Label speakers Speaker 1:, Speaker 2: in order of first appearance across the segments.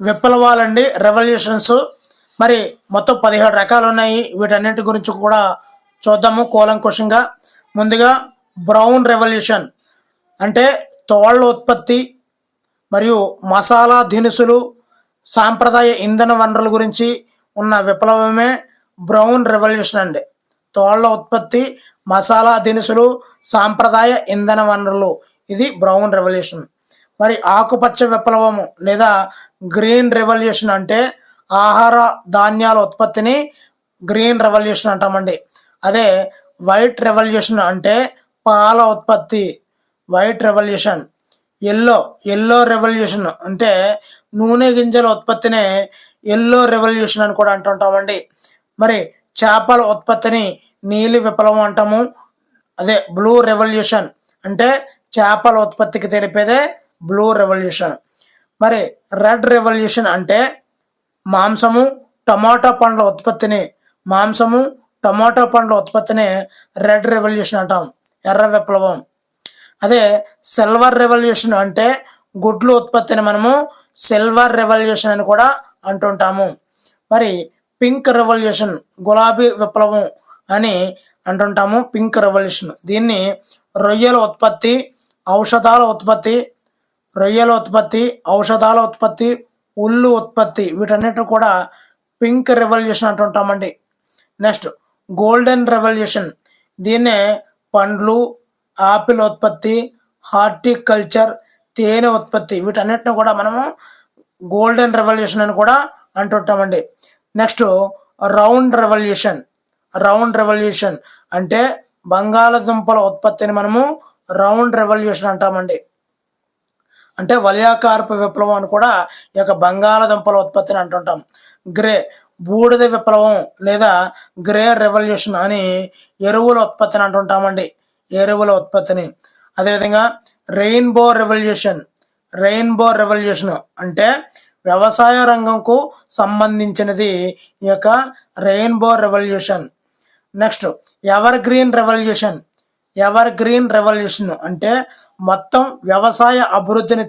Speaker 1: విప్లవాలండి, revolutions. మరి మొత్తం 17 రకాలు ఉన్నాయి. వీటన్నిటి గురించి కూడా చూద్దాము కూలంకుషంగా. ముందుగా బ్రౌన్ రెవల్యూషన్ అంటే తోళ్ల ఉత్పత్తి మరియు మసాలా దినుసులు, సాంప్రదాయ ఇంధన వనరుల గురించి ఉన్న విప్లవమే బ్రౌన్ రెవల్యూషన్ అండి. తోళ్ల ఉత్పత్తి, మసాలా దినుసులు, సాంప్రదాయ ఇంధన వనరులు, ఇది బ్రౌన్ రెవల్యూషన్. మరి ఆకుపచ్చ విప్లవము లేదా గ్రీన్ రెవల్యూషన్ అంటే ఆహార ధాన్యాల ఉత్పత్తిని గ్రీన్ రెవల్యూషన్ అంటామండి. అదే వైట్ రెవల్యూషన్ అంటే పాల ఉత్పత్తి, వైట్ రెవల్యూషన్. ఎల్లో రెవల్యూషన్ అంటే నూనె గింజల ఉత్పత్తినే ఎల్లో రెవల్యూషన్ అని కూడా అంటుంటామండి. మరి చేపల ఉత్పత్తిని నీలి విప్లవం అంటాము. అదే బ్లూ రెవల్యూషన్ అంటే చేపల ఉత్పత్తికి తెలిపేదే బ్లూ రెవల్యూషన్. మరి రెడ్ రెవల్యూషన్ అంటే మాంసము టమాటా పండ్ల ఉత్పత్తిని రెడ్ రెవల్యూషన్ అంటాం, ఎర్ర విప్లవం. అదే సిల్వర్ రెవల్యూషన్ అంటే గుడ్లు ఉత్పత్తిని మనము సిల్వర్ రెవల్యూషన్ అని కూడా అంటుంటాము. మరి పింక్ రెవల్యూషన్, గులాబీ విప్లవం అని అంటుంటాము, పింక్ రెవల్యూషన్. దీన్ని రొయ్యల ఉత్పత్తి, ఔషధాల ఉత్పత్తి, ఉల్లు ఉత్పత్తి, వీటన్నిటిని కూడా పింక్ రెవల్యూషన్ అంటుంటామండి. Next golden revolution. దీన్నే పండ్లు, ఆపిల్ ఉత్పత్తి, హార్టికల్చర్, తేనె ఉత్పత్తి, వీటన్నిటిని కూడా మనము గోల్డెన్ రెవల్యూషన్ అని కూడా అంటుంటామండి. నెక్స్ట్ రౌండ్ రెవల్యూషన్ అంటే బంగాళదుంపల ఉత్పత్తిని మనము రౌండ్ రెవల్యూషన్ అంటామండి. అంటే వలయాకారపు విప్లవం అని కూడా ఈ యొక్క బంగాళదుంపల ఉత్పత్తిని అంటుంటాం. బూడిద విప్లవం లేదా గ్రే రెవల్యూషన్ అని ఎరువుల ఉత్పత్తిని అంటుంటామండి, ఎరువుల ఉత్పత్తిని. అదేవిధంగా రెయిన్బో రెవల్యూషన్ అంటే వ్యవసాయ రంగంకు సంబంధించినది ఈ యొక్క rainbow revolution. Next evergreen revolution అంటే మొత్తం వ్యవసాయ అభివృద్ధిని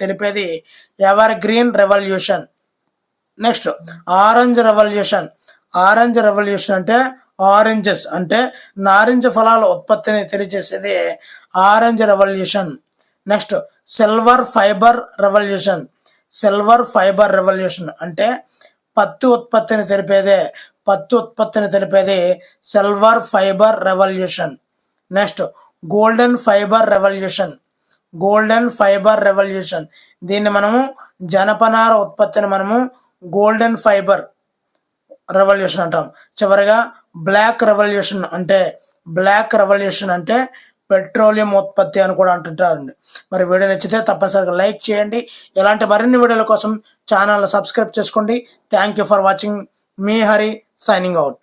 Speaker 1: తెలిపేది evergreen revolution. Next orange revolution అంటే ఆరెంజెస్ అంటే నారింజ ఫలాల ఉత్పత్తిని తెలియజేసేది orange revolution. Next silver fibre revolution అంటే పత్తి ఉత్పత్తిని తెలిపేదే silver fibre revolution. Next golden fibre revolution. దీన్ని మనము జనపనార ఉత్పత్తిని మనము గోల్డెన్ ఫైబర్ రెవల్యూషన్ అంటాం. చివరిగా బ్లాక్ రెవల్యూషన్ అంటే పెట్రోలియం ఉత్పత్తి అని కూడా అంటుంటారండి. మరి వీడియో నచ్చితే తప్పనిసరిగా లైక్ చేయండి. ఇలాంటి మరిన్ని వీడియోల కోసం ఛానల్ సబ్స్క్రైబ్ చేసుకోండి. Thank you for watching. Me Hari signing out.